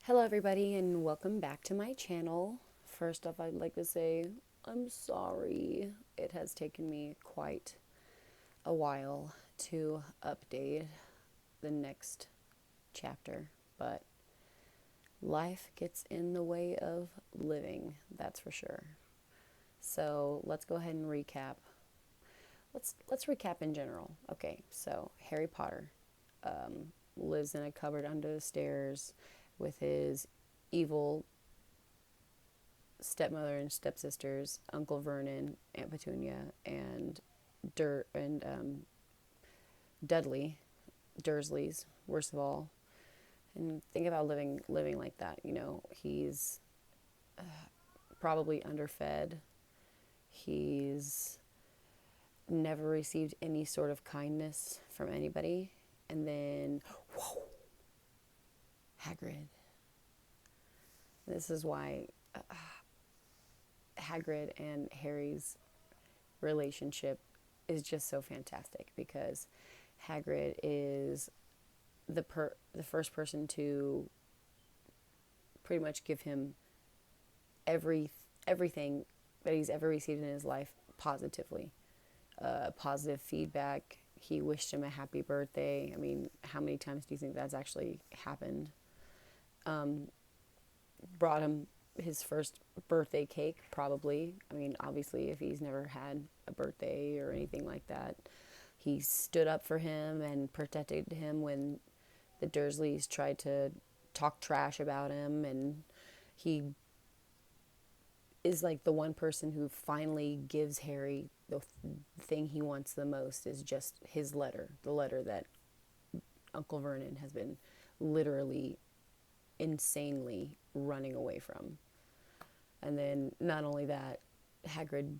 Hello, everybody, and welcome back to my channel. First off, I'd like to say I'm sorry. It has taken me quite a while to update the next chapter, but life gets in the way of living, that's for sure. So let's go ahead and recap. Let's recap in general. Okay, so Harry Potter lives in a cupboard under the stairs with his evil stepmother and stepsisters, Uncle Vernon, Aunt Petunia, and Dudley, Dursleys, worst of all. And think about living like that. He's probably underfed. He's never received any sort of kindness from anybody. And then, whoa, Hagrid. This is why Hagrid and Harry's relationship is just so fantastic, because Hagrid is the first person to pretty much give him everything that he's ever received in his life positively. Positive feedback. He wished him a happy birthday. I mean, how many times do you think that's actually happened? Brought him his first birthday cake, probably. I mean, obviously, if he's never had a birthday or anything like that. He stood up for him and protected him when the Dursleys tried to talk trash about him, and he is like the one person who finally gives Harry the thing he wants the most, is just his letter, the letter that Uncle Vernon has been literally insanely running away from. And then not only that, Hagrid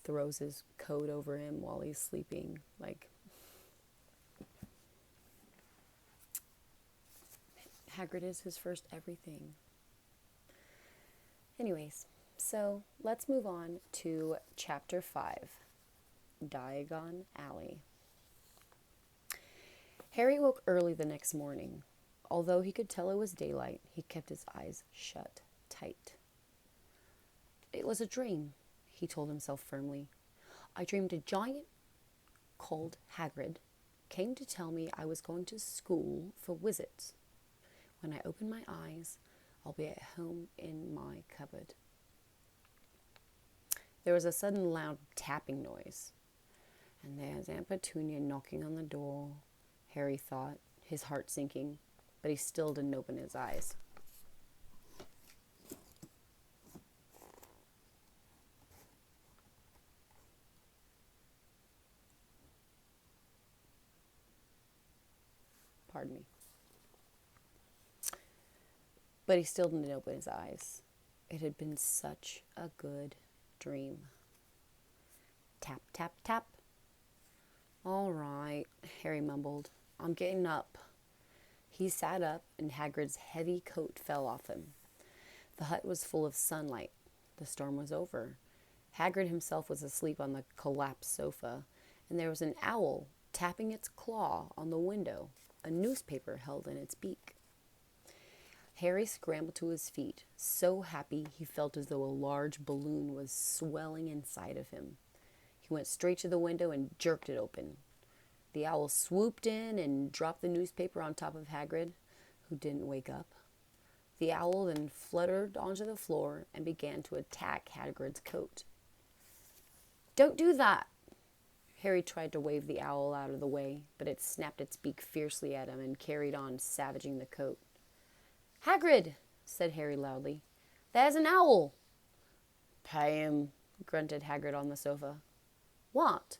throws his coat over him while he's sleeping. Like, Hagrid is his first everything. Anyways, so let's move on to chapter 5, Diagon Alley. Harry woke early the next morning. Although he could tell it was daylight, he kept his eyes shut tight. It was a dream, he told himself firmly. I dreamed a giant called Hagrid came to tell me I was going to school for wizards. When I open my eyes, I'll be at home in my cupboard. There was a sudden loud tapping noise, and there's Aunt Petunia knocking on the door, Harry thought, his heart sinking, but he still didn't open his eyes. Pardon me. But he still didn't open his eyes. It had been such a good dream. Tap, tap, tap. All right, Harry mumbled. I'm getting up. He sat up, and Hagrid's heavy coat fell off him. The hut was full of sunlight. The storm was over. Hagrid himself was asleep on the collapsed sofa, and there was an owl tapping its claw on the window, a newspaper held in its beak. Harry scrambled to his feet, so happy he felt as though a large balloon was swelling inside of him. He went straight to the window and jerked it open. The owl swooped in and dropped the newspaper on top of Hagrid, who didn't wake up. The owl then fluttered onto the floor and began to attack Hagrid's coat. Don't do that! Harry tried to wave the owl out of the way, but it snapped its beak fiercely at him and carried on, savaging the coat. Hagrid, said Harry loudly, there's an owl. Pay him, grunted Hagrid on the sofa. What?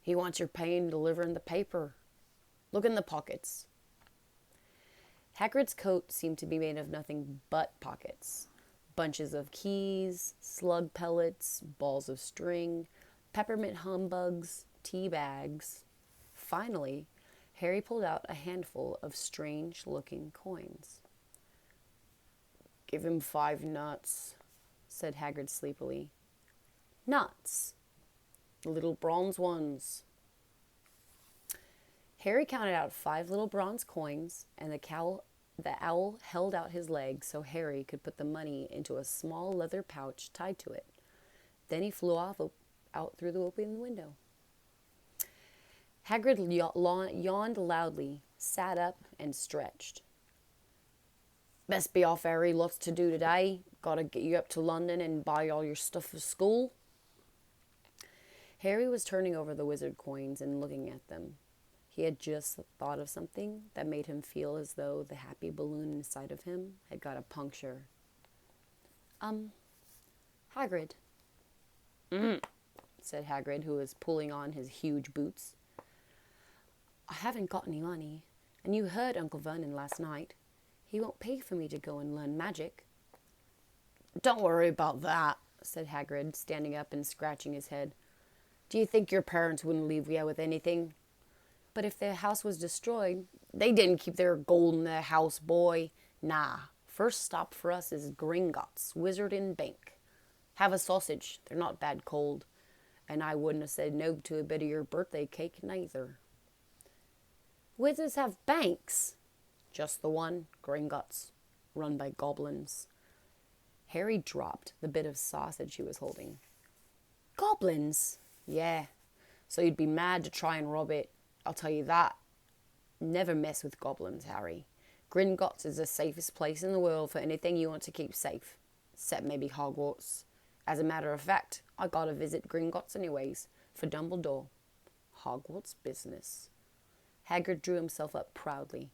He wants your pay in delivering the paper. Look in the pockets. Hagrid's coat seemed to be made of nothing but pockets. Bunches of keys, slug pellets, balls of string, peppermint humbugs, tea bags. Finally, Harry pulled out a handful of strange-looking coins. Give him 5 nuts, said Hagrid sleepily. Nuts. Little bronze ones. Harry counted out 5 little bronze coins, and The owl held out his leg so Harry could put the money into a small leather pouch tied to it. Then he flew out through the open window. Hagrid yawned loudly, sat up, and stretched. Best be off, Harry. Lots to do today. Gotta get you up to London and buy all your stuff for school. Harry was turning over the wizard coins and looking at them. He had just thought of something that made him feel as though the happy balloon inside of him had got a puncture. Hagrid. Said Hagrid, who was pulling on his huge boots. I haven't got any money, and you heard Uncle Vernon last night. He won't pay for me to go and learn magic. Don't worry about that, said Hagrid, standing up and scratching his head. Do you think your parents wouldn't leave you with anything? But if their house was destroyed, they didn't keep their gold in their house, boy. Nah, first stop for us is Gringotts, Wizard and Bank. Have a sausage, they're not bad cold. And I wouldn't have said no to a bit of your birthday cake neither. Wizards have banks. Just the one, Gringotts, run by goblins. Harry dropped the bit of sausage he was holding. Goblins? Yeah, so you'd be mad to try and rob it. I'll tell you that. Never mess with goblins, Harry. Gringotts is the safest place in the world for anything you want to keep safe, except maybe Hogwarts. As a matter of fact, I gotta visit Gringotts anyways, for Dumbledore. Hogwarts business. Hagrid drew himself up proudly.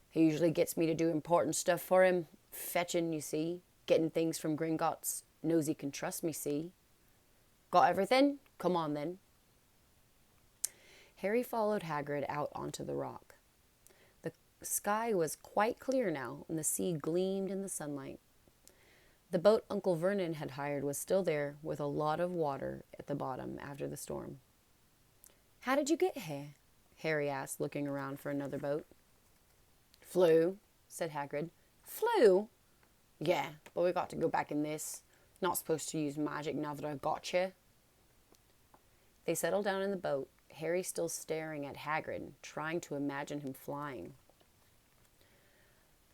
He usually gets me to do important stuff for him. Fetching, you see. Getting things from Gringotts. Knows he can trust me, see. Got everything? Come on, then. Harry followed Hagrid out onto the rock. The sky was quite clear now, and the sea gleamed in the sunlight. The boat Uncle Vernon had hired was still there, with a lot of water at the bottom after the storm. How did you get here? Harry asked, looking around for another boat. Flew, said Hagrid. Flew? Yeah, but we got to go back in this. Not supposed to use magic now that I've got you. They settled down in the boat, Harry still staring at Hagrid, trying to imagine him flying.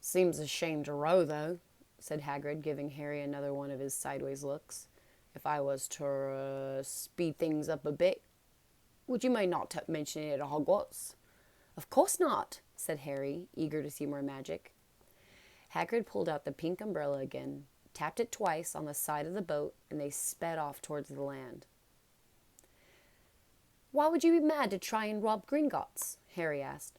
Seems a shame to row, though, said Hagrid, giving Harry another one of his sideways looks. If I was to speed things up a bit, would you mind not mentioning it at Hogwarts? Of course not, said Harry, eager to see more magic. Hagrid pulled out the pink umbrella again, tapped it twice on the side of the boat, and they sped off towards the land. Why would you be mad to try and rob Gringotts? Harry asked.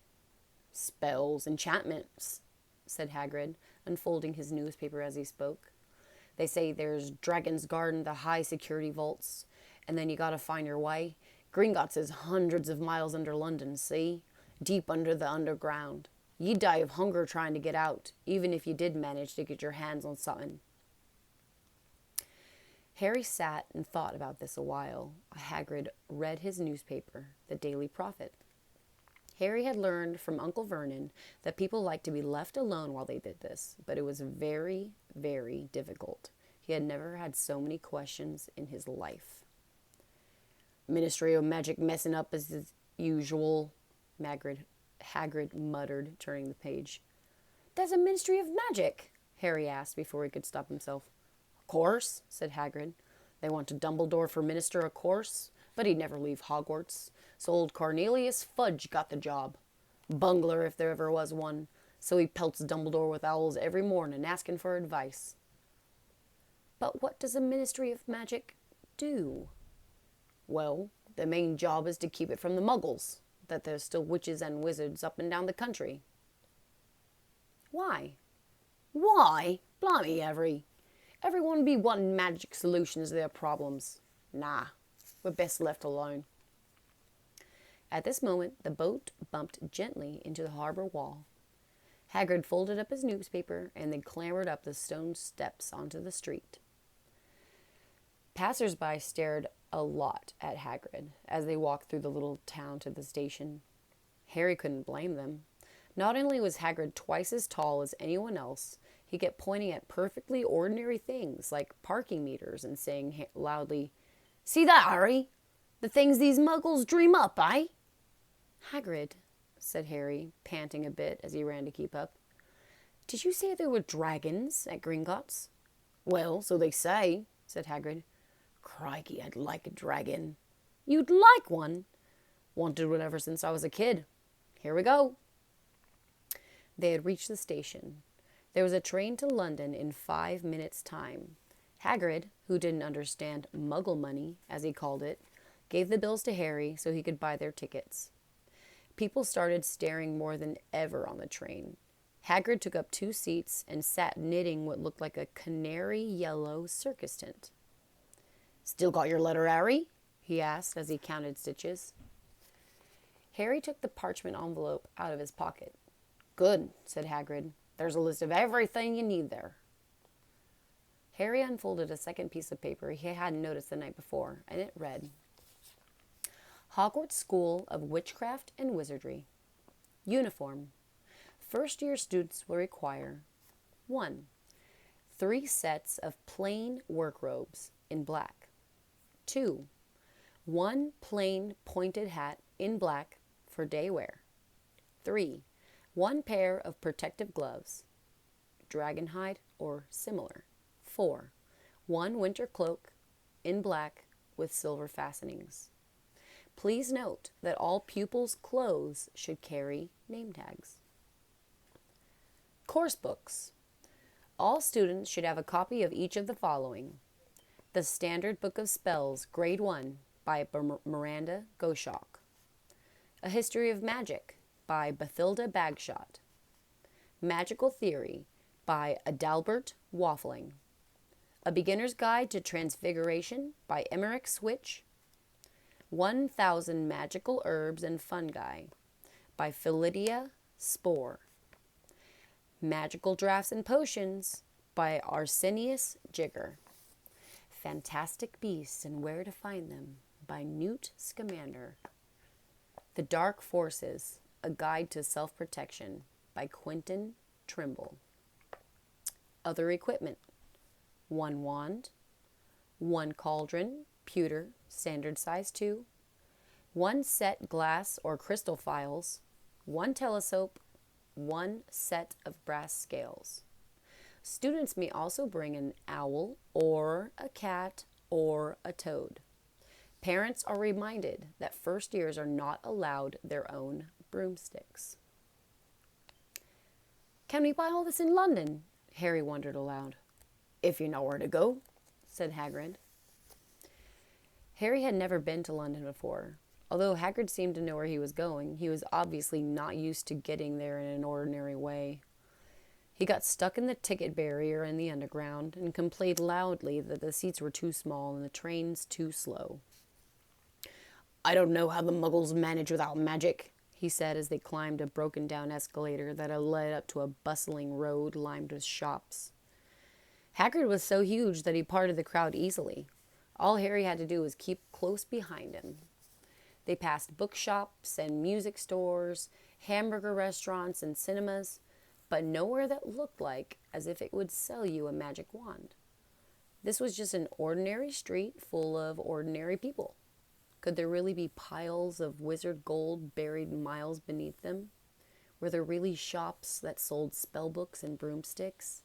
Spells, enchantments, said Hagrid, unfolding his newspaper as he spoke. They say there's Dragon's Garden, the high security vaults, and then you gotta find your way. Gringotts is hundreds of miles under London, see? Deep under the underground. You'd die of hunger trying to get out, even if you did manage to get your hands on something. Harry sat and thought about this a while. Hagrid read his newspaper, the Daily Prophet. Harry had learned from Uncle Vernon that people liked to be left alone while they did this, but it was very, very difficult. He had never had so many questions in his life. Ministry of Magic messing up as usual, Hagrid muttered, turning the page. There's a Ministry of Magic? Harry asked before he could stop himself. Of course, said Hagrid. They wanted Dumbledore for minister, of course, but he'd never leave Hogwarts. So old Cornelius Fudge got the job. Bungler if there ever was one. So he pelts Dumbledore with owls every morning asking for advice. But what does a Ministry of Magic do? Well, the main job is to keep it from the Muggles, that there's still witches and wizards up and down the country. Why? Why? Blimey, everyone be wanting magic solutions to their problems. Nah, we're best left alone. At this moment, the boat bumped gently into the harbor wall. Hagrid folded up his newspaper, and they clambered up the stone steps onto the street. Passers-by stared a lot at Hagrid as they walked through the little town to the station. Harry couldn't blame them. Not only was Hagrid twice as tall as anyone else, he kept pointing at perfectly ordinary things like parking meters and saying loudly, See that, Harry? The things these muggles dream up, eh? Hagrid, said Harry, panting a bit as he ran to keep up. Did you say there were dragons at Gringotts? Well, so they say, said Hagrid. Crikey, I'd like a dragon. You'd like one? Wanted one ever since I was a kid. Here we go. They had reached the station. There was a train to London in 5 minutes' time. Hagrid, who didn't understand muggle money, as he called it, gave the bills to Harry so he could buy their tickets. People started staring more than ever on the train. Hagrid took up 2 seats and sat knitting what looked like a canary yellow circus tent. Still got your letter, Harry? He asked as he counted stitches. Harry took the parchment envelope out of his pocket. Good, said Hagrid. There's a list of everything you need there. Harry unfolded a second piece of paper he hadn't noticed the night before, and it read, Hogwarts School of Witchcraft and Wizardry. Uniform. First-year students will require 1. 3 sets of plain work robes in black. 2. 1 plain pointed hat in black for day wear. 3. 1 pair of protective gloves, dragon hide or similar. 4. 1 winter cloak in black with silver fastenings. Please note that all pupils' clothes should carry name tags. Course books. All students should have a copy of each of the following. The Standard Book of Spells, Grade 1, by Miranda Goshawk. A History of Magic, by Bathilda Bagshot. Magical Theory, by Adalbert Waffling. A Beginner's Guide to Transfiguration, by Emmerich Switch. 1,000 Magical Herbs and Fungi, by Philidia Spore. Magical Drafts and Potions, by Arsenius Jigger. Fantastic Beasts and Where to Find Them, by Newt Scamander. The Dark Forces, A Guide to Self-Protection, by Quentin Trimble. Other equipment. 1 wand, 1 cauldron, pewter, standard size 2, 1 set glass or crystal phials, 1 telescope, 1 set of brass scales. Students may also bring an owl or a cat or a toad. Parents are reminded that first years are not allowed their own broomsticks. Can we buy all this in London? Harry wondered aloud. If you know where to go, said Hagrid. Harry had never been to London before. Although Hagrid seemed to know where he was going, he was obviously not used to getting there in an ordinary way. He got stuck in the ticket barrier in the underground and complained loudly that the seats were too small and the trains too slow. I don't know how the Muggles manage without magic, he said as they climbed a broken-down escalator that had led up to a bustling road lined with shops. Hagrid was so huge that he parted the crowd easily. All Harry had to do was keep close behind him. They passed bookshops and music stores, hamburger restaurants and cinemas, but nowhere that looked like as if it would sell you a magic wand. This was just an ordinary street full of ordinary people. Could there really be piles of wizard gold buried miles beneath them? Were there really shops that sold spellbooks and broomsticks?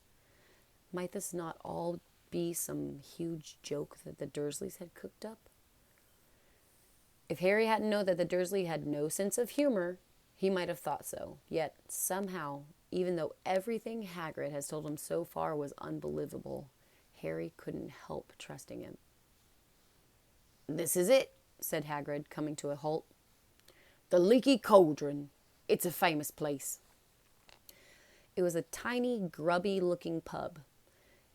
Might this not all be some huge joke that the Dursleys had cooked up? If Harry hadn't known that the Dursley had no sense of humor, he might have thought so. Yet, somehow, even though everything Hagrid has told him so far was unbelievable, Harry couldn't help trusting him. This is it, said Hagrid, coming to a halt. The Leaky Cauldron. It's a famous place. It was a tiny, grubby-looking pub.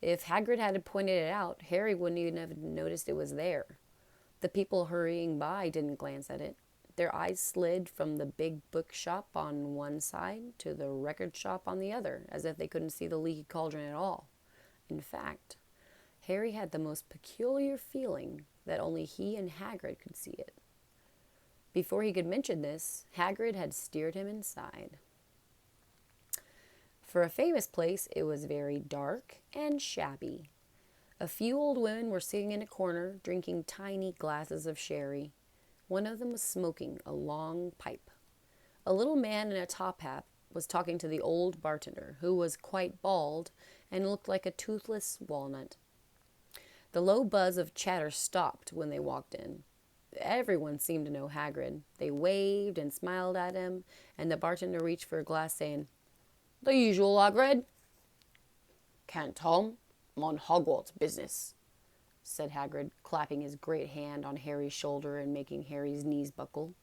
If Hagrid had pointed it out, Harry wouldn't even have noticed it was there. The people hurrying by didn't glance at it. Their eyes slid from the big bookshop on one side to the record shop on the other, as if they couldn't see the Leaky Cauldron at all. In fact, Harry had the most peculiar feeling that only he and Hagrid could see it. Before he could mention this, Hagrid had steered him inside. For a famous place, it was very dark and shabby. A few old women were sitting in a corner, drinking tiny glasses of sherry. One of them was smoking a long pipe. A little man in a top hat was talking to the old bartender, who was quite bald and looked like a toothless walnut. The low buzz of chatter stopped when they walked in. Everyone seemed to know Hagrid. They waved and smiled at him, and the bartender reached for a glass, saying, "The usual, Hagrid." "Can't, Tom. I'm on Hogwarts business," said Hagrid, clapping his great hand on Harry's shoulder and making Harry's knees buckle.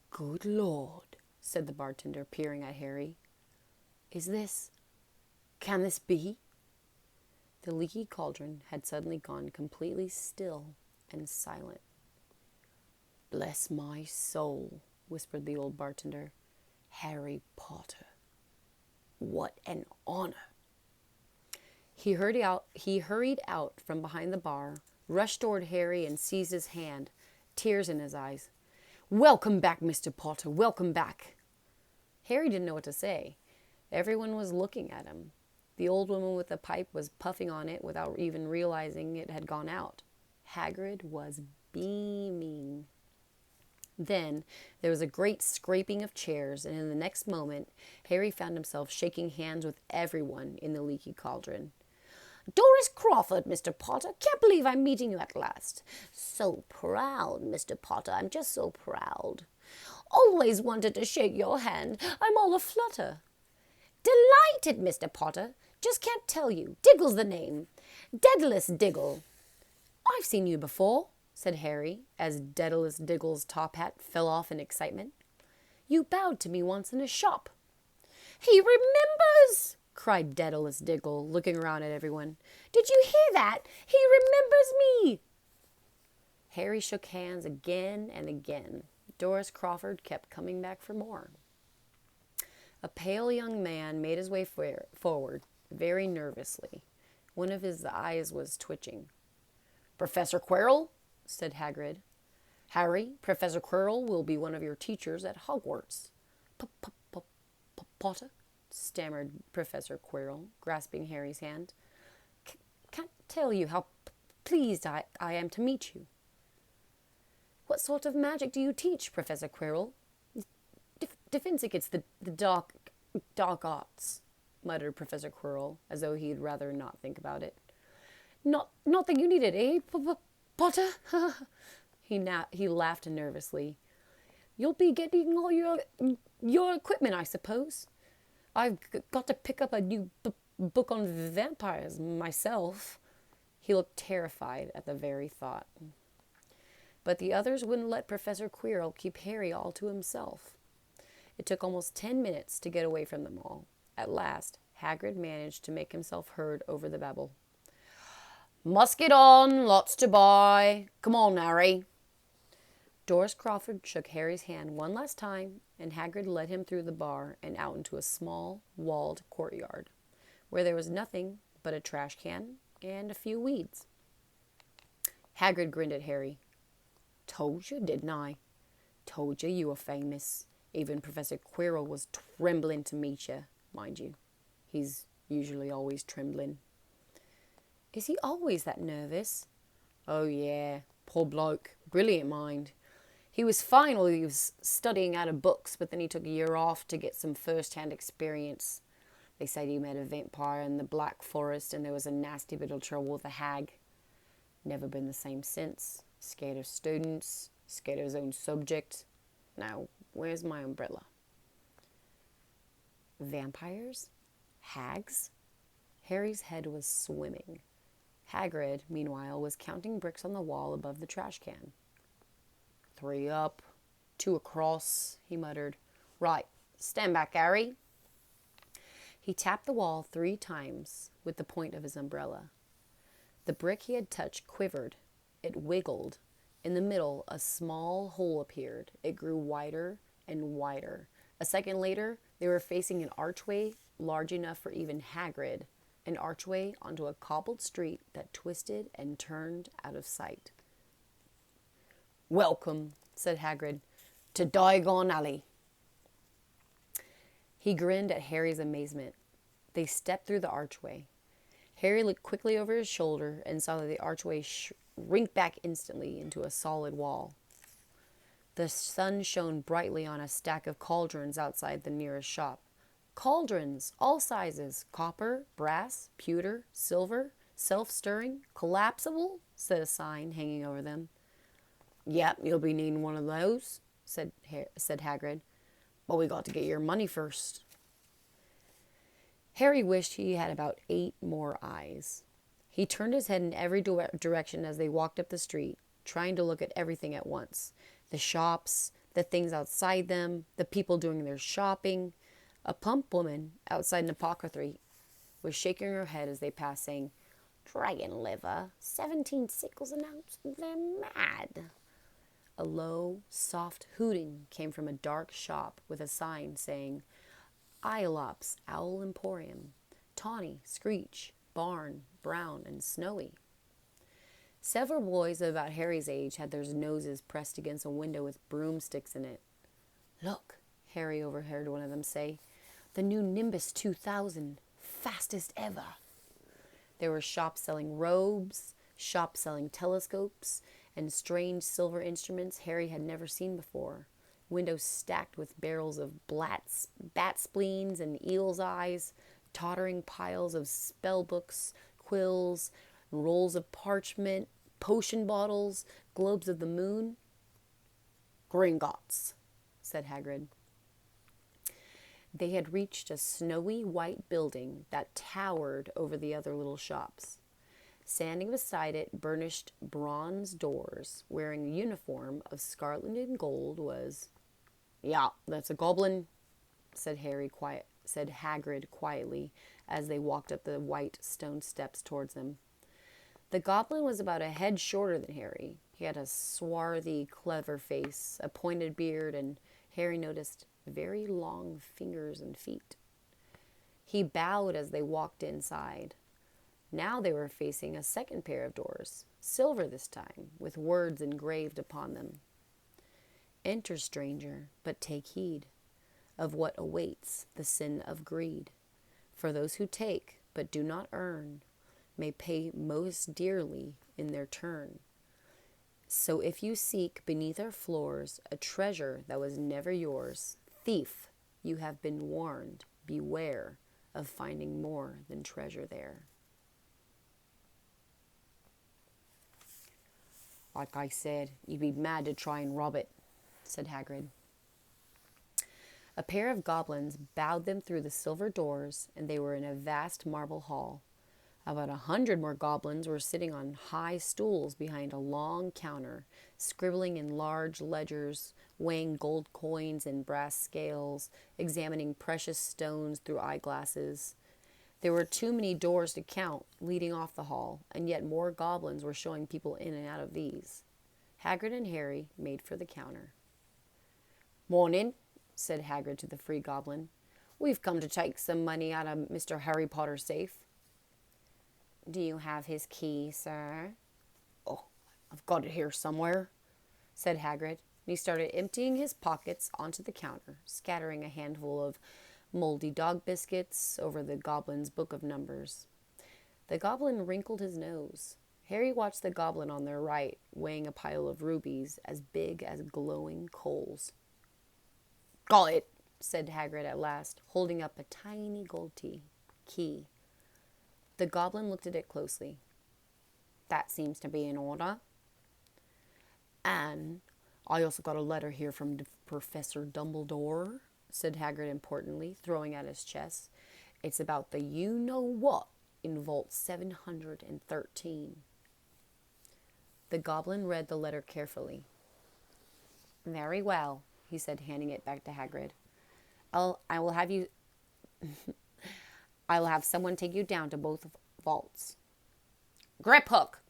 "Good Lord," said the bartender, peering at Harry. Can this be?" The leaky cauldron had suddenly gone completely still and silent. "Bless my soul," whispered the old bartender. "Harry Potter. What an honor." He hurried out from behind the bar, rushed toward Harry and seized his hand, tears in his eyes. "Welcome back, Mr. Potter, welcome back." Harry didn't know what to say. Everyone was looking at him. The old woman with the pipe was puffing on it without even realizing it had gone out. Hagrid was beaming. Then there was a great scraping of chairs, and in the next moment, Harry found himself shaking hands with everyone in the leaky cauldron. "Doris Crawford, Mr. Potter. Can't believe I'm meeting you at last. So proud, Mr. Potter. I'm just so proud. Always wanted to shake your hand. I'm all aflutter. Delighted, Mr. Potter. Just can't tell you. Diggle's the name. Daedalus Diggle." "I've seen you before," said Harry, as Daedalus Diggle's top hat fell off in excitement. "You bowed to me once in a shop." "He remembers!" cried Daedalus Diggle, looking around at everyone. "Did you hear that? He remembers me!" Harry shook hands again and again. Doris Crawford kept coming back for more. A pale young man made his way forward, very nervously. One of his eyes was twitching. "Professor Quirrell," said Hagrid. "Harry, Professor Quirrell will be one of your teachers at Hogwarts." "Potter?" stammered Professor Quirrell, grasping Harry's hand. "Can't tell you how pleased I am to meet you." "What sort of magic do you teach, Professor Quirrell?" Defensive, it's the dark arts," muttered Professor Quirrell, as though he'd rather not think about it. Not that you need it, eh, Potter?" He laughed nervously. "You'll be getting all your equipment, I suppose. I've got to pick up a new book on vampires myself." He looked terrified at the very thought. But the others wouldn't let Professor Quirrell keep Harry all to himself. It took almost 10 minutes to get away from them all. At last, Hagrid managed to make himself heard over the babble. "Must get on, lots to buy. Come on, Harry." Doris Crawford shook Harry's hand one last time, and Hagrid led him through the bar and out into a small, walled courtyard, where there was nothing but a trash can and a few weeds. Hagrid grinned at Harry. "Told you, didn't I? Told you were famous. Even Professor Quirrell was trembling to meet you, mind you. He's usually always trembling." "Is he always that nervous?" "Oh, yeah. Poor bloke. Brilliant mind. He was fine while he was studying out of books, but then he took a year off to get some first-hand experience. They said he met a vampire in the Black Forest, and there was a nasty bit of trouble with a hag. Never been the same since. Scared of students, scared of his own subject. Now, where's my umbrella?" Vampires? Hags? Harry's head was swimming. Hagrid, meanwhile, was counting bricks on the wall above the trash can. 3 up, 2 across, he muttered. "Right, stand back, Harry." He tapped the wall 3 times with the point of his umbrella. The brick he had touched quivered. It wiggled. In the middle, a small hole appeared. It grew wider and wider. A second later, they were facing an archway large enough for even Hagrid, an archway onto a cobbled street that twisted and turned out of sight. "Welcome," said Hagrid, "to Diagon Alley." He grinned at Harry's amazement. They stepped through the archway. Harry looked quickly over his shoulder and saw that the archway shrink back instantly into a solid wall. The sun shone brightly on a stack of cauldrons outside the nearest shop. Cauldrons, all sizes, copper, brass, pewter, silver, self-stirring, collapsible, said a sign hanging over them. Yep, you'll be needing one of those, said Hagrid. But we got to get your money first. Harry wished he had about 8 more eyes. He turned his head in every direction as they walked up the street, trying to look at everything at once. The shops, the things outside them, the people doing their shopping. A plump woman outside an apothecary was shaking her head as they passed, saying, "Dragon liver, 17 sickles an ounce, they're mad." A low, soft hooting came from a dark shop with a sign saying, "Iolop's Owl Emporium, Tawny, Screech, Barn, Brown, and Snowy." Several boys of about Harry's age had their noses pressed against a window with broomsticks in it. "Look," Harry overheard one of them say, "the new Nimbus 2000, fastest ever." There were shops selling robes, shops selling telescopes, and strange silver instruments Harry had never seen before. Windows stacked with barrels of bat spleens and eel's eyes, tottering piles of spell books, quills, rolls of parchment, potion bottles, globes of the moon. "Gringotts," said Hagrid. They had reached a snowy white building that towered over the other little shops. Standing beside it, burnished bronze doors, wearing a uniform of scarlet and gold, was... "Yeah, that's a goblin," said Hagrid quietly as they walked up the white stone steps towards them. The goblin was about a head shorter than Harry. He had a swarthy, clever face, a pointed beard, and Harry noticed very long fingers and feet. He bowed as they walked inside. Now they were facing a second pair of doors, silver this time, with words engraved upon them. "Enter, stranger, but take heed of what awaits the sin of greed. For those who take, but do not earn, may pay most dearly in their turn. So if you seek beneath our floors a treasure that was never yours, thief, you have been warned, beware of finding more than treasure there." "Like I said, you'd be mad to try and rob it," said Hagrid. A pair of goblins bowed them through the silver doors, and they were in a vast marble hall. About 100 more goblins were sitting on high stools behind a long counter, scribbling in large ledgers, weighing gold coins in brass scales, examining precious stones through eyeglasses. There were too many doors to count, leading off the hall, and yet more goblins were showing people in and out of these. Hagrid and Harry made for the counter. "Morning," said Hagrid to the free goblin. "We've come to take some money out of Mr. Harry Potter's safe." "Do you have his key, sir?" "Oh, I've got it here somewhere," said Hagrid. And he started emptying his pockets onto the counter, scattering a handful of moldy dog biscuits over the goblin's book of numbers. The goblin wrinkled his nose. Harry watched the goblin on their right, weighing a pile of rubies as big as glowing coals. "Got it," said Hagrid at last, holding up a tiny gold key. The goblin looked at it closely. "That seems to be in order." "And I also got a letter here from Professor Dumbledore," said Hagrid importantly, throwing out his chest. "It's about the you-know-what in Vault 713. The goblin read the letter carefully. "Very well," he said, handing it back to Hagrid. I will have someone take you down to both vaults." "Griphook!"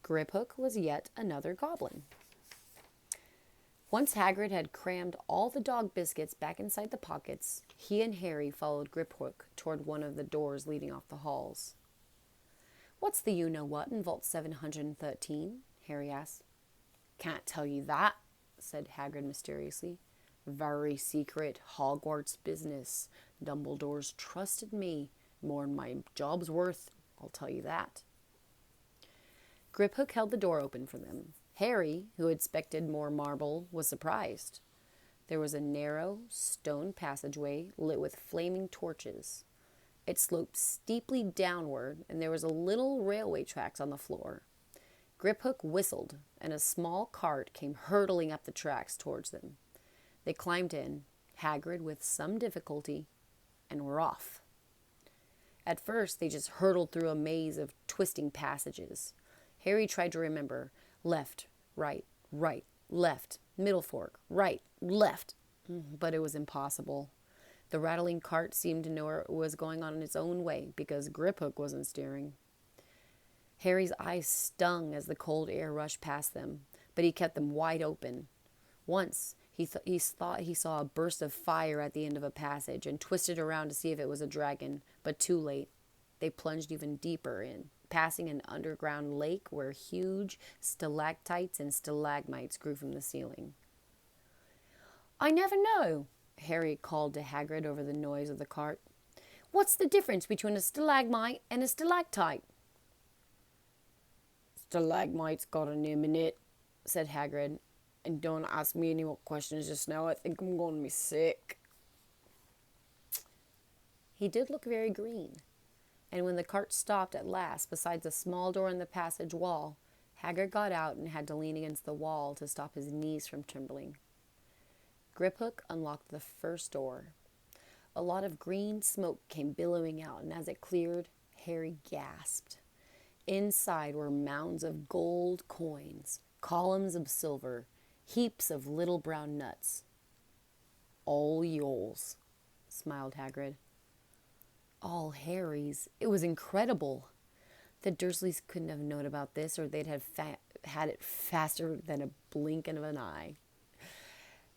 Griphook was yet another goblin. Once Hagrid had crammed all the dog biscuits back inside the pockets, he and Harry followed Griphook toward one of the doors leading off the halls. "What's the you-know-what in Vault 713? Harry asked. "Can't tell you that," said Hagrid mysteriously. "Very secret Hogwarts business. Dumbledore's trusted me more than my job's worth, I'll tell you that." Griphook held the door open for them. Harry, who expected more marble, was surprised. There was a narrow stone passageway lit with flaming torches. It sloped steeply downward, and there was a little railway tracks on the floor. Griphook whistled, and a small cart came hurtling up the tracks towards them. They climbed in, Hagrid with some difficulty, and were off. At first, they just hurtled through a maze of twisting passages. Harry tried to remember left, right, left, middle fork, right, left. But it was impossible. The rattling cart seemed to know what was going on in its own way because Griphook wasn't steering. Harry's eyes stung as the cold air rushed past them, but he kept them wide open. Once, he thought he saw a burst of fire at the end of a passage and twisted around to see if it was a dragon, but too late. They plunged even deeper in, passing an underground lake where huge stalactites and stalagmites grew from the ceiling. "I never know," Harry called to Hagrid over the noise of the cart. "What's the difference between a stalagmite and a stalactite?" "Stalagmite's got a name in it," said Hagrid. "And don't ask me any more questions just now. I think I'm going to be sick." He did look very green, and when the cart stopped at last beside a small door in the passage wall, Hagrid got out and had to lean against the wall to stop his knees from trembling. Griphook unlocked the first door. A lot of green smoke came billowing out, and as it cleared, Harry gasped. Inside were mounds of gold coins, columns of silver, heaps of little brown nuts. "All yours," smiled Hagrid. All Harry's. It was incredible. The Dursleys couldn't have known about this, or they'd have had it faster than a blink of an eye.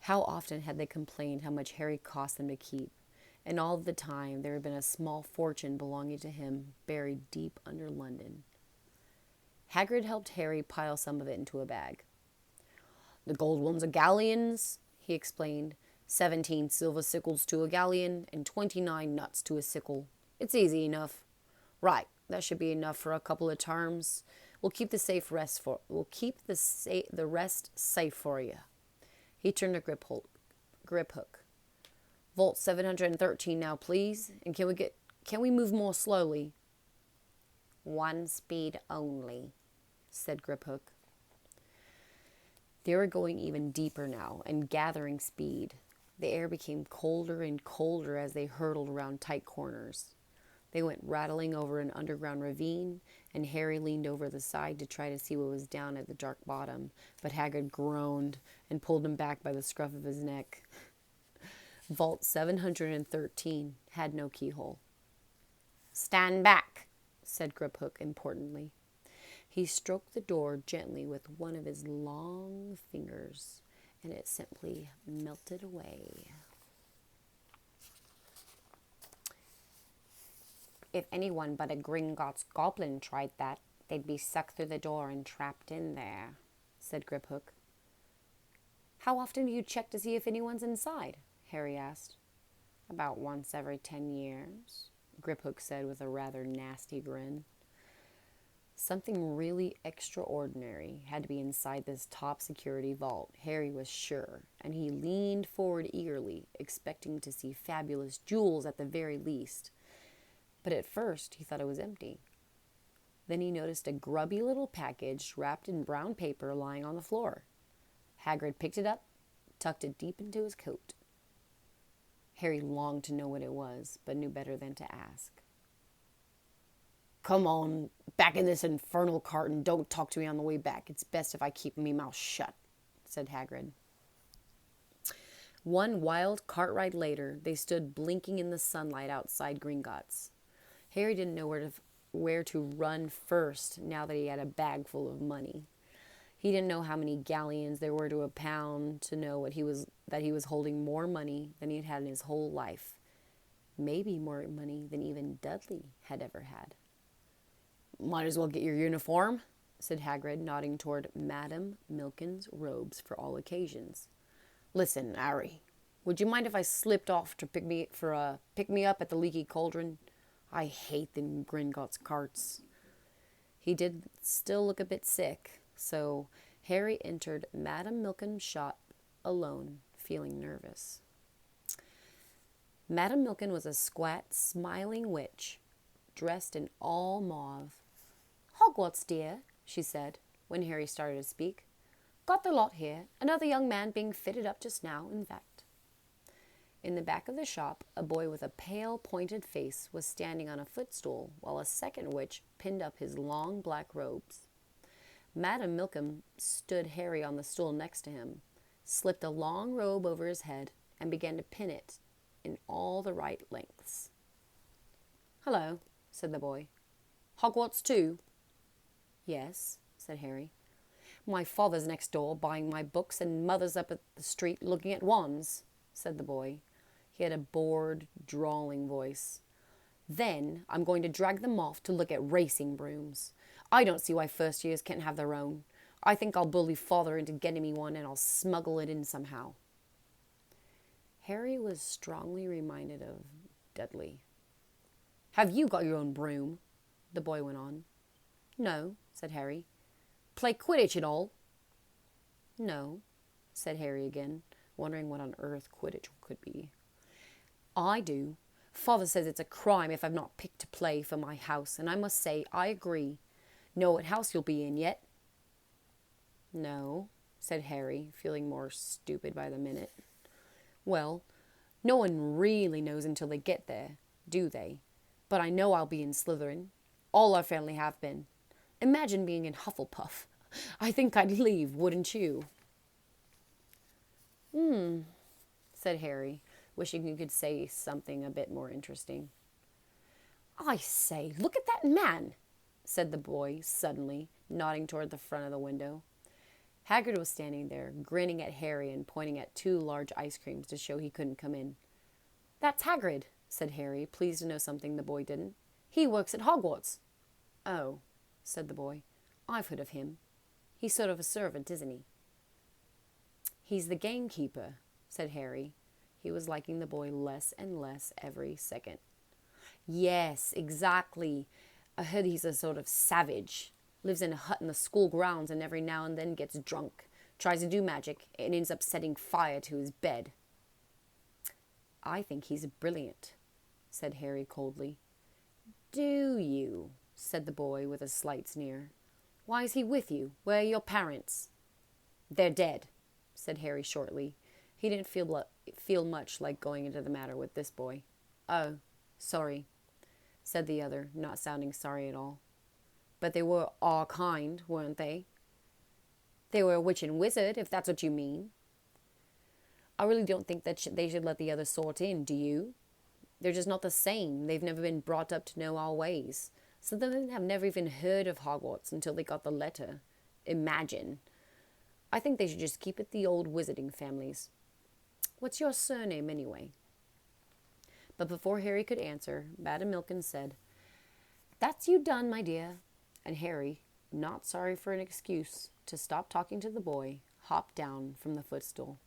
How often had they complained how much Harry cost them to keep, and all the time there had been a small fortune belonging to him buried deep under London. Hagrid helped Harry pile some of it into a bag. "The gold ones are galleons," he explained. 17 silver sickles to a galleon and 29 nuts to a sickle. It's easy enough. Right, that should be enough for a couple of terms. We'll keep the rest safe for you." He turned to Griphook. "Vault 713 now, please. And can we move more slowly?" "One speed only," said Griphook. They were going even deeper now and gathering speed. The air became colder and colder as they hurtled around tight corners. They went rattling over an underground ravine, and Harry leaned over the side to try to see what was down at the dark bottom, but Hagrid groaned and pulled him back by the scruff of his neck. Vault 713 had no keyhole. "Stand back," said Griphook importantly. He stroked the door gently with one of his long fingers, and it simply melted away. "If anyone but a Gringotts goblin tried that, they'd be sucked through the door and trapped in there," said Griphook. "How often do you check to see if anyone's inside?" Harry asked. "About once every 10 years, Griphook said with a rather nasty grin. Something really extraordinary had to be inside this top security vault, Harry was sure, and he leaned forward eagerly, expecting to see fabulous jewels at the very least. But at first he thought it was empty. Then he noticed a grubby little package wrapped in brown paper lying on the floor. Hagrid picked it up, tucked it deep into his coat. Harry longed to know what it was, but knew better than to ask. "Come on, back in this infernal cart and don't talk to me on the way back. It's best if I keep me mouth shut," said Hagrid. One wild cart ride later, they stood blinking in the sunlight outside Gringotts. Harry didn't know where to run first now that he had a bag full of money. He didn't know how many galleons there were to a pound to know that he was holding more money than he'd had in his whole life. Maybe more money than even Dudley had ever had. "Might as well get your uniform," said Hagrid, nodding toward Madame Milkin's robes for all occasions. "Listen, Harry, would you mind if I slipped off to pick me up at the Leaky Cauldron? I hate them Gringotts carts." He did still look a bit sick, so Harry entered Madame Milken's shop alone, feeling nervous. Madame Milken was a squat, smiling witch, dressed in all mauve. "Hogwarts, dear," she said, when Harry started to speak. "Got the lot here. Another young man being fitted up just now, in fact." In the back of the shop, a boy with a pale, pointed face was standing on a footstool, while a second witch pinned up his long black robes. Madame Milken stood Harry on the stool next to him, slipped a long robe over his head, and began to pin it in all the right lengths. "Hello," said the boy. "Hogwarts too?" "Yes," said Harry. "My father's next door buying my books, and mother's up at the street looking at wands," said the boy. He had a bored, drawling voice. "Then I'm going to drag them off to look at racing brooms. I don't see why first years can't have their own. I think I'll bully father into getting me one, and I'll smuggle it in somehow." Harry was strongly reminded of Dudley. "Have you got your own broom?" the boy went on. "No," said Harry. "Play Quidditch and all?" "No," said Harry again, wondering what on earth Quidditch could be. "I do. Father says it's a crime if I've not picked to play for my house, and I must say I agree. Know what house you'll be in yet?" "No," said Harry, feeling more stupid by the minute. "Well, no one really knows until they get there, do they? But I know I'll be in Slytherin. All our family have been. Imagine being in Hufflepuff. I think I'd leave, wouldn't you?" Said Harry, wishing he could say something a bit more interesting. "I say, look at that man," said the boy suddenly, nodding toward the front of the window. Hagrid was standing there, grinning at Harry and pointing at 2 large ice creams to show he couldn't come in. "That's Hagrid," said Harry, pleased to know something the boy didn't. "He works at Hogwarts." "Oh," said the boy. "I've heard of him. He's sort of a servant, isn't he?" "He's the gamekeeper," said Harry. He was liking the boy less and less every second. "Yes, exactly. I heard he's a sort of savage. Lives in a hut in the school grounds and every now and then gets drunk, tries to do magic, and ends up setting fire to his bed." "I think he's brilliant," said Harry coldly. "Do you?" said the boy with a slight sneer. "Why is he with you? Where are your parents?" "They're dead," said Harry shortly. He didn't feel much like going into the matter with this boy. "Oh, sorry," said the other, not sounding sorry at all. "But they were our kind, weren't they?" "They were a witch and wizard, if that's what you mean." "I really don't think that they should let the other sort in, do you? They're just not the same. They've never been brought up to know our ways. Some of them have never even heard of Hogwarts until they got the letter. Imagine. I think they should just keep it the old wizarding families. What's your surname, anyway?" But before Harry could answer, Madame Milken said, "That's you done, my dear." And Harry, not sorry for an excuse to stop talking to the boy, hopped down from the footstool.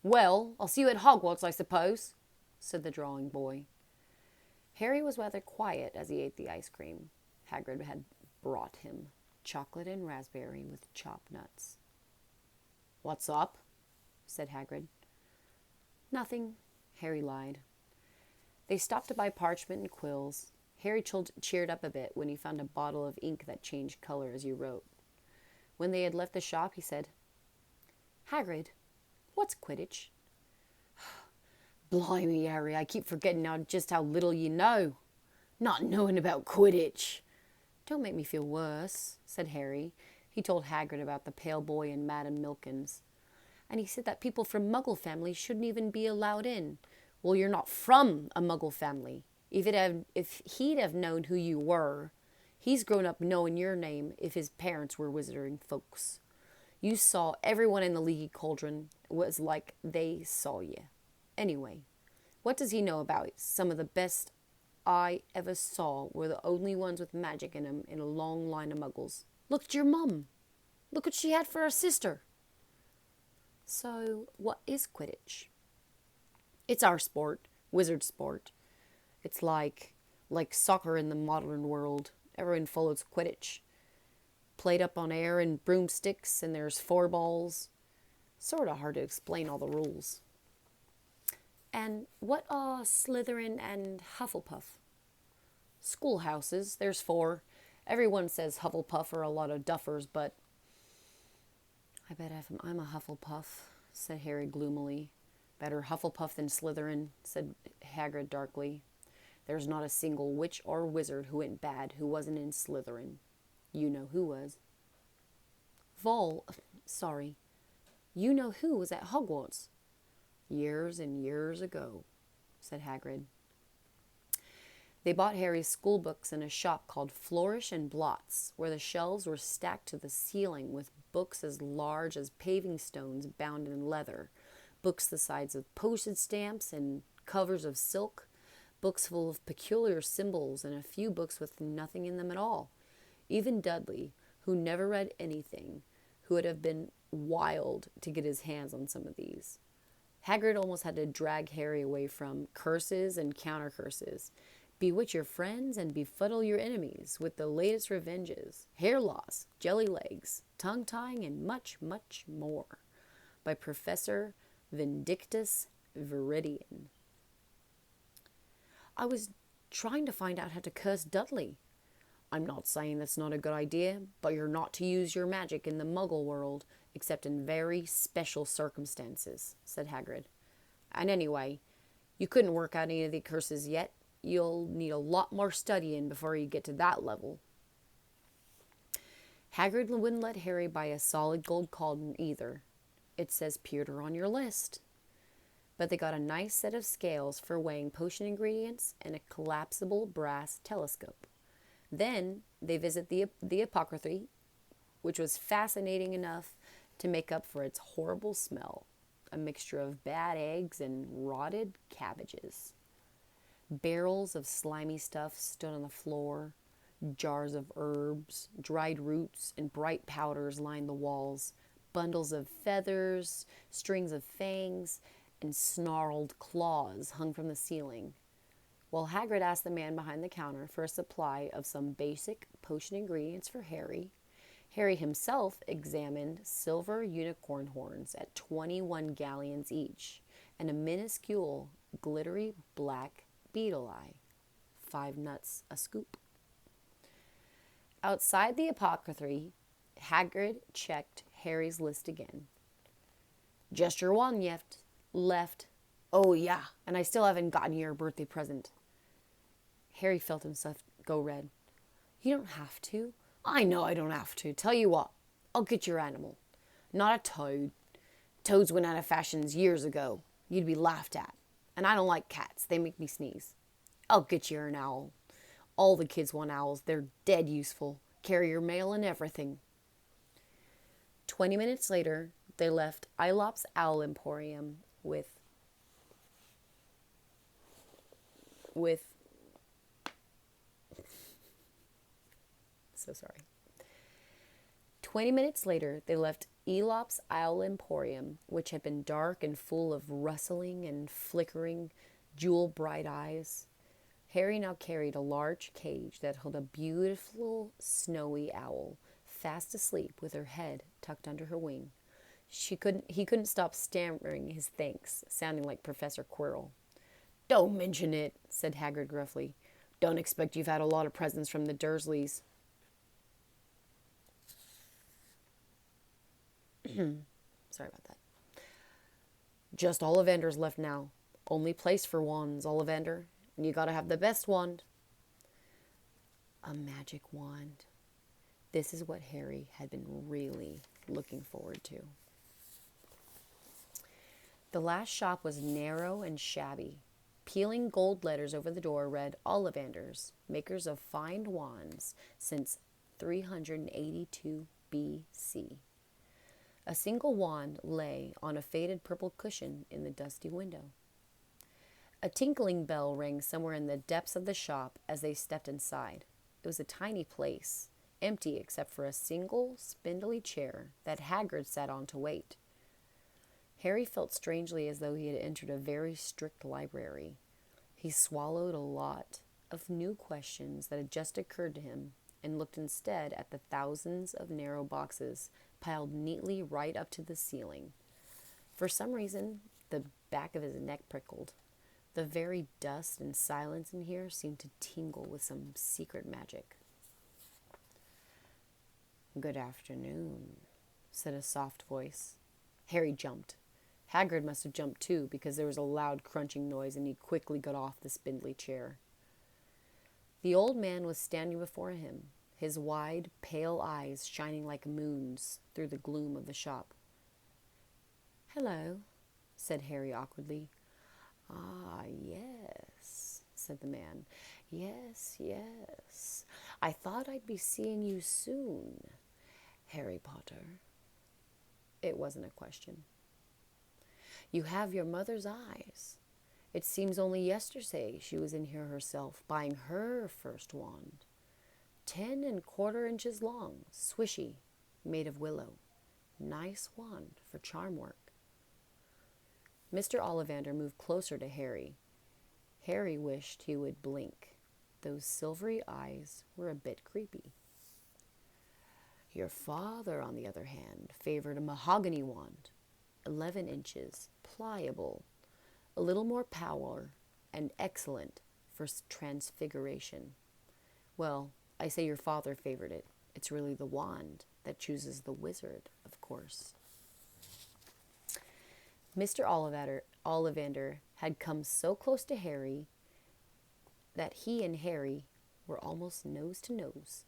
"Well, I'll see you at Hogwarts, I suppose," said the drawling boy. Harry was rather quiet as he ate the ice cream Hagrid had brought him, chocolate and raspberry with chopped nuts. "What's up?" said Hagrid. "Nothing," Harry lied. They stopped to buy parchment and quills. Harry cheered up a bit when he found a bottle of ink that changed color as you wrote. When they had left the shop, he said, "Hagrid, what's Quidditch?" "Blimey, Harry, I keep forgetting now just how little you know. Not knowing about Quidditch." "Don't make me feel worse," said Harry. He told Hagrid about the pale boy and Madame Milkins. "And he said that people from Muggle families shouldn't even be allowed in." "Well, you're not from a Muggle family. If he'd have known who you were, he's grown up knowing your name if his parents were wizarding folks. You saw everyone in the Leaky Cauldron was like they saw you. Anyway, what does he know about it? Some of the best I ever saw were the only ones with magic in them in a long line of muggles. Look at your mum. Look what she had for her sister." "So, what is Quidditch?" "It's our sport, wizard sport. It's like soccer in the modern world. Everyone follows Quidditch. played up on air and broomsticks, and there's four balls. Sort of hard to explain all the rules. And what are Slytherin and Hufflepuff? Schoolhouses, there's four. Everyone says Hufflepuff are a lot of duffers, but I bet I'm a Hufflepuff, said Harry gloomily. Better Hufflepuff than Slytherin, said Hagrid darkly. There's not a single witch or wizard who went bad who wasn't in Slytherin. You know who was. Sorry. You know who was at Hogwarts? Years and years ago, said Hagrid. They bought Harry's school books in a shop called Flourish and Blots, where the shelves were stacked to the ceiling with books as large as paving stones bound in leather, books the size of postage stamps and covers of silk, books full of peculiar symbols, and a few books with nothing in them at all. Even Dudley, who never read anything, who would have been wild to get his hands on some of these. Hagrid almost had to drag Harry away from curses and counter-curses. Bewitch your friends and befuddle your enemies with the latest revenges, hair loss, jelly legs, tongue-tying, and much, much more. By Professor Vindictus Viridian. I was trying to find out how to curse Dudley. I'm not saying that's not a good idea, but you're not to use your magic in the Muggle world except in very special circumstances, said Hagrid. And anyway, you couldn't work out any of the curses yet. You'll need a lot more studying before you get to that level. Hagrid wouldn't let Harry buy a solid gold cauldron either. It says pewter on your list. But they got a nice set of scales for weighing potion ingredients and a collapsible brass telescope. Then they visit the apothecary, which was fascinating enough to make up for its horrible smell, a mixture of bad eggs and rotted cabbages. Barrels of slimy stuff stood on the floor. Jars of herbs, dried roots, and bright powders lined the walls. Bundles of feathers, strings of fangs, and snarled claws hung from the ceiling. While Hagrid asked the man behind the counter for a supply of some basic potion ingredients for Harry, Harry himself examined silver unicorn horns at 21 galleons each, and a minuscule, glittery black beetle eye, 5 nuts a scoop. Outside the apothecary, Hagrid checked Harry's list again. Just your one left. Oh yeah, and I still haven't gotten your birthday present. Harry felt himself go red. You don't have to. I know I don't have to. Tell you what, I'll get your animal. Not a toad. Toads went out of fashion years ago. You'd be laughed at. And I don't like cats. They make me sneeze. I'll get you an owl. All the kids want owls. They're dead useful. Carry your mail and everything. 20 minutes later, they left Aloud's Owl Emporium with so sorry. 20 minutes later, they left Elop's Owl Emporium, which had been dark and full of rustling and flickering, jewel-bright eyes. Harry now carried a large cage that held a beautiful, snowy owl, fast asleep with her head tucked under her wing. He couldn't stop stammering his thanks, sounding like Professor Quirrell. Don't mention it, said Hagrid gruffly. Don't expect you've had a lot of presents from the Dursleys. Sorry about that. Just Ollivanders left now. Only place for wands, Ollivander. And you gotta have the best wand. A magic wand. This is what Harry had been really looking forward to. The last shop was narrow and shabby. Peeling gold letters over the door read Ollivanders, makers of fine wands since 382 B.C. A single wand lay on a faded purple cushion in the dusty window. A tinkling bell rang somewhere in the depths of the shop as they stepped inside. It was a tiny place, empty except for a single, spindly chair that Hagrid sat on to wait. Harry felt strangely as though he had entered a very strict library. He swallowed a lot of new questions that had just occurred to him and looked instead at the thousands of narrow boxes piled neatly right up to the ceiling. For some reason, the back of his neck prickled. The very dust and silence in here seemed to tingle with some secret magic. "Good afternoon," said a soft voice. Harry jumped. Hagrid must have jumped too, because there was a loud crunching noise and he quickly got off the spindly chair. The old man was standing before him, his wide, pale eyes shining like moons through the gloom of the shop. "Hello," said Harry awkwardly. "Ah, yes," said the man. "Yes, yes. I thought I'd be seeing you soon, Harry Potter." It wasn't a question. "You have your mother's eyes. It seems only yesterday she was in here herself, buying her first wand. 10¼ inches long, swishy, made of willow. Nice wand for charm work." Mr. Ollivander moved closer to Harry. Harry wished he would blink. Those silvery eyes were a bit creepy. "Your father, on the other hand, favored a mahogany wand, 11 inches, pliable, a little more power, and excellent for transfiguration. Well, I say your father favored it. It's really the wand that chooses the wizard, of course." Mr. Ollivander had come so close to Harry that he and Harry were almost nose to nose.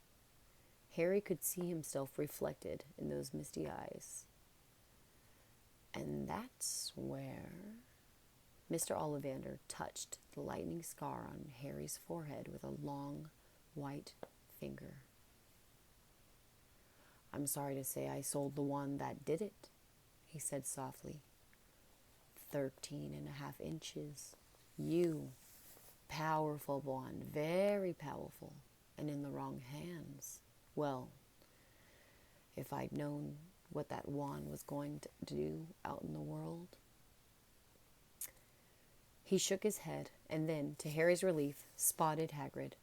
Harry could see himself reflected in those misty eyes. And that's where Mr. Ollivander touched the lightning scar on Harry's forehead with a long, white finger. "I'm sorry to say I sold the one that did it," he said softly. 13½ inches. You. Powerful wand, very powerful, and in the wrong hands. Well, if I'd known what that wand was going to do out in the world. He shook his head, and then, to Harry's relief, spotted Hagrid.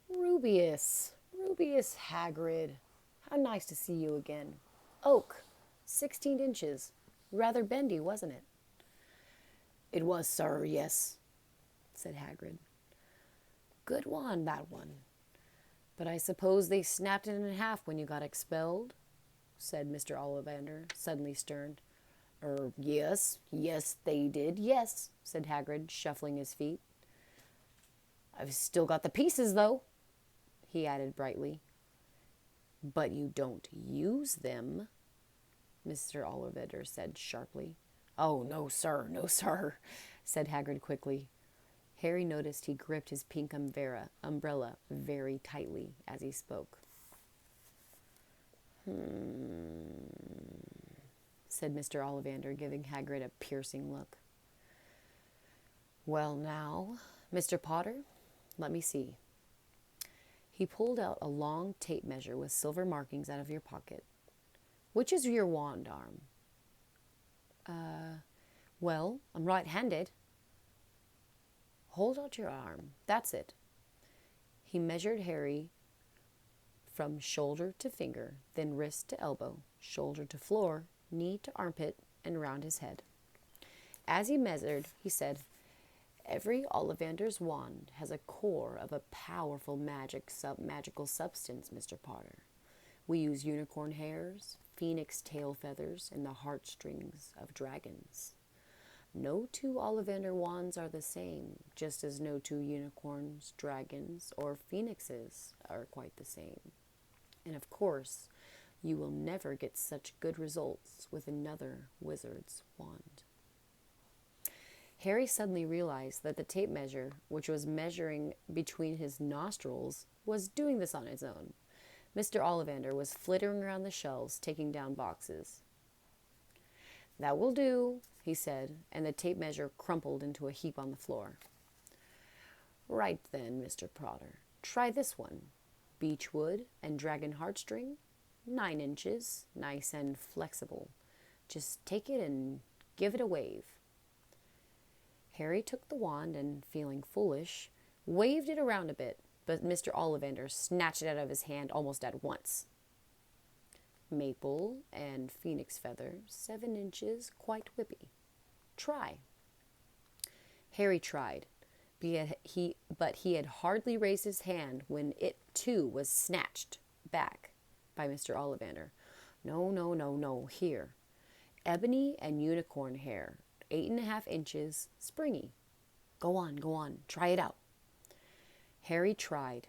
Rubius Hagrid, how nice to see you again. Oak, 16 inches. Rather bendy, wasn't it?" "It was, sir, yes," said Hagrid. "Good wand, that one. But I suppose they snapped it in half when you got expelled?" said Mr. Ollivander, suddenly stern. Yes, they did, yes," said Hagrid, shuffling his feet. "I've still got the pieces, though," he added brightly. "But you don't use them," Mr. Ollivander said sharply. "Oh, no, sir, said Hagrid quickly. Harry noticed he gripped his pink umbrella very tightly as he spoke. Said Mr. Ollivander, giving Hagrid a piercing look. "Well now, Mr. Potter, let me see." He pulled out a long tape measure with silver markings out of your pocket. "Which is your wand arm?" Well, I'm right-handed." "Hold out your arm. That's it." He measured Harry from shoulder to finger, then wrist to elbow, shoulder to floor, knee to armpit, and round his head. As he measured, he said, "Every Ollivander's wand has a core of a powerful magical substance, Mr. Potter. We use unicorn hairs, phoenix tail feathers, and the heartstrings of dragons. No two Ollivander wands are the same, just as no two unicorns, dragons, or phoenixes are quite the same. And of course, you will never get such good results with another wizard's wand." Harry suddenly realized that the tape measure, which was measuring between his nostrils, was doing this on its own. Mr. Ollivander was flittering around the shelves, taking down boxes. "That will do," he said, and the tape measure crumpled into a heap on the floor. "Right then, Mr. Potter, try this one. Beechwood and dragon heartstring, 9 inches, nice and flexible. Just take it and give it a wave." Harry took the wand and, feeling foolish, waved it around a bit. but Mr. Ollivander snatched it out of his hand almost at once. Maple and phoenix feather, 7 inches, quite whippy. Try. Harry tried, but he had hardly raised his hand when it, too, was snatched back by Mr. Ollivander. No, no, no, no, here. Ebony and unicorn hair, 8.5 inches, springy. Go on, try it out. Harry tried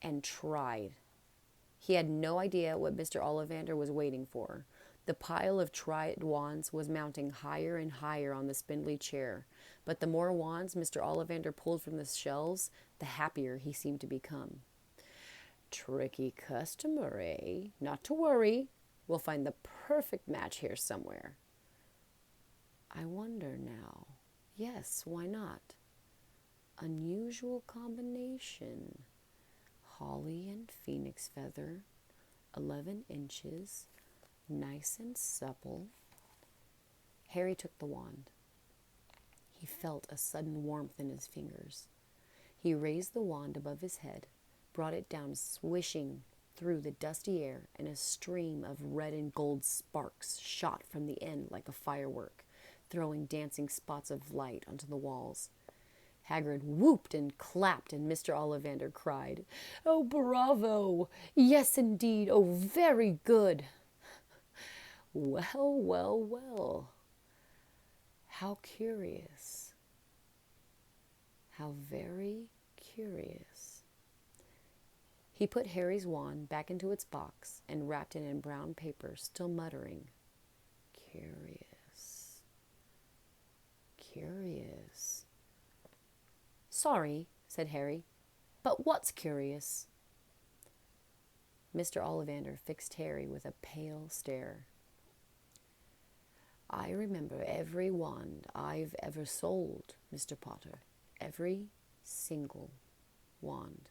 and tried. He had no idea what Mr. Ollivander was waiting for. The pile of tried wands was mounting higher and higher on the spindly chair, but the more wands Mr. Ollivander pulled from the shelves, the happier he seemed to become. Tricky customer, eh? Not to worry. We'll find the perfect match here somewhere. I wonder now. Yes, why not? Unusual combination. Holly and phoenix feather, 11 inches, nice and supple. Harry took the wand. He felt a sudden warmth in his fingers. He raised the wand above his head, brought it down swishing through the dusty air, and a stream of red and gold sparks shot from the end like a firework, throwing dancing spots of light onto the walls. Hagrid whooped and clapped, and Mr. Ollivander cried, "Oh, bravo! Yes, indeed! Oh, very good!" Well, well, well. How curious. How very curious. He put Harry's wand back into its box and wrapped it in brown paper, still muttering, "Curious. Curious." "Sorry," said Harry, "but what's curious?" Mr. Ollivander fixed Harry with a pale stare. "I remember every wand I've ever sold, Mr. Potter. Every single wand.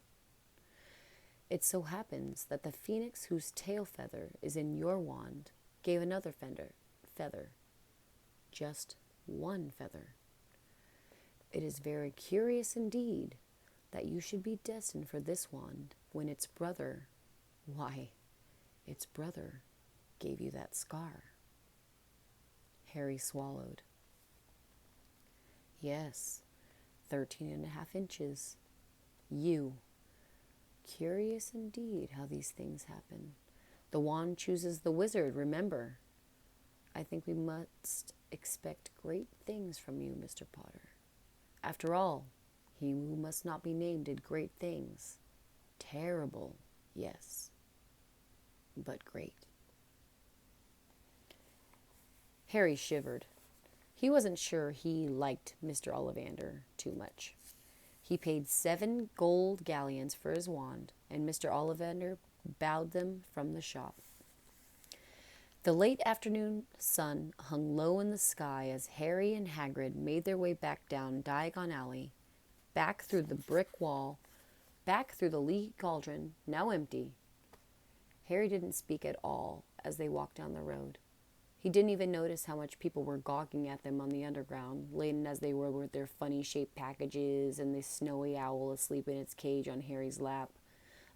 It so happens that the phoenix whose tail feather is in your wand gave another feather. Just one feather. It is very curious indeed that you should be destined for this wand when its brother gave you that scar." Harry swallowed. "Yes, 13.5 inches. You. Curious indeed how these things happen. The wand chooses the wizard, remember. I think we must expect great things from you, Mr. Potter. After all, he who must not be named did great things. Terrible, yes, but great." Harry shivered. He wasn't sure he liked Mr. Ollivander too much. He paid 7 gold galleons for his wand, and Mr. Ollivander bowed them from the shop. The late afternoon sun hung low in the sky as Harry and Hagrid made their way back down Diagon Alley, back through the brick wall, back through the leaky cauldron, now empty. Harry didn't speak at all as they walked down the road. He didn't even notice how much people were gawking at them on the underground, laden as they were with their funny-shaped packages and the snowy owl asleep in its cage on Harry's lap.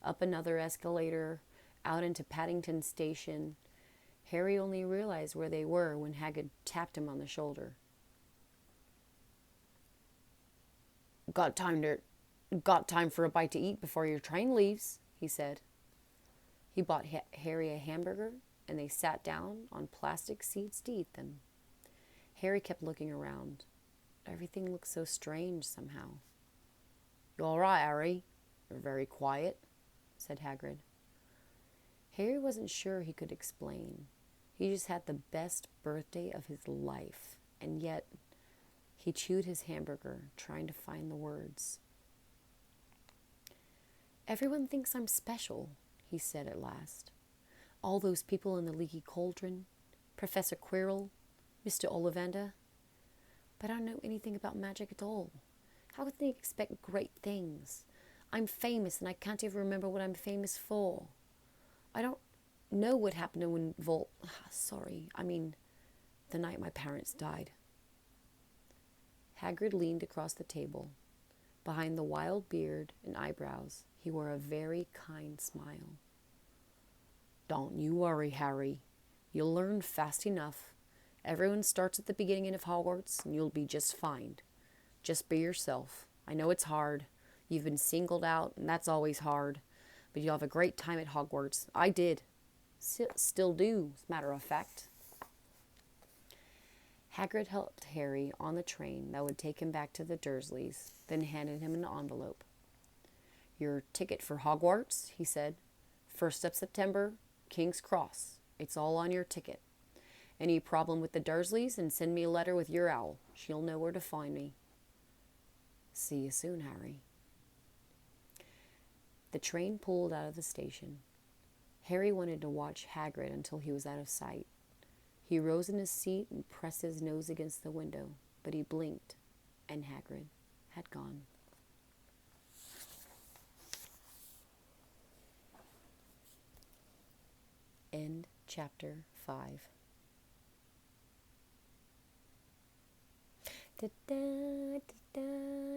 Up another escalator, out into Paddington Station. Harry only realized where they were when Hagrid tapped him on the shoulder. Got time for a bite to eat before your train leaves," he said. He bought Harry a hamburger, and they sat down on plastic seats to eat them. Harry kept looking around. Everything looked so strange somehow. "You all right, Harry? You're very quiet," said Hagrid. Harry wasn't sure he could explain. He just had the best birthday of his life, and yet he chewed his hamburger, trying to find the words. "Everyone thinks I'm special," he said at last. "All those people in the leaky cauldron, Professor Quirrell, Mr. Ollivander. But I don't know anything about magic at all. How could they expect great things? I'm famous and I can't even remember what I'm famous for. I don't know what happened when the night my parents died." Hagrid leaned across the table. Behind the wild beard and eyebrows, he wore a very kind smile. "Don't you worry, Harry. You'll learn fast enough. Everyone starts at the beginning of Hogwarts, and you'll be just fine. Just be yourself. I know it's hard. You've been singled out, and that's always hard. But you'll have a great time at Hogwarts. I did. Still do, as a matter of fact." Hagrid helped Harry on the train that would take him back to the Dursleys, then handed him an envelope. "Your ticket for Hogwarts," he said. "1st of September, King's Cross. It's all on your ticket. Any problem with the Dursleys, and send me a letter with your owl. She'll know where to find me." "See you soon, Harry." The train pulled out of the station. Harry wanted to watch Hagrid until he was out of sight. He rose in his seat and pressed his nose against the window, but he blinked, and Hagrid had gone. End chapter 5. Da, da, da, da.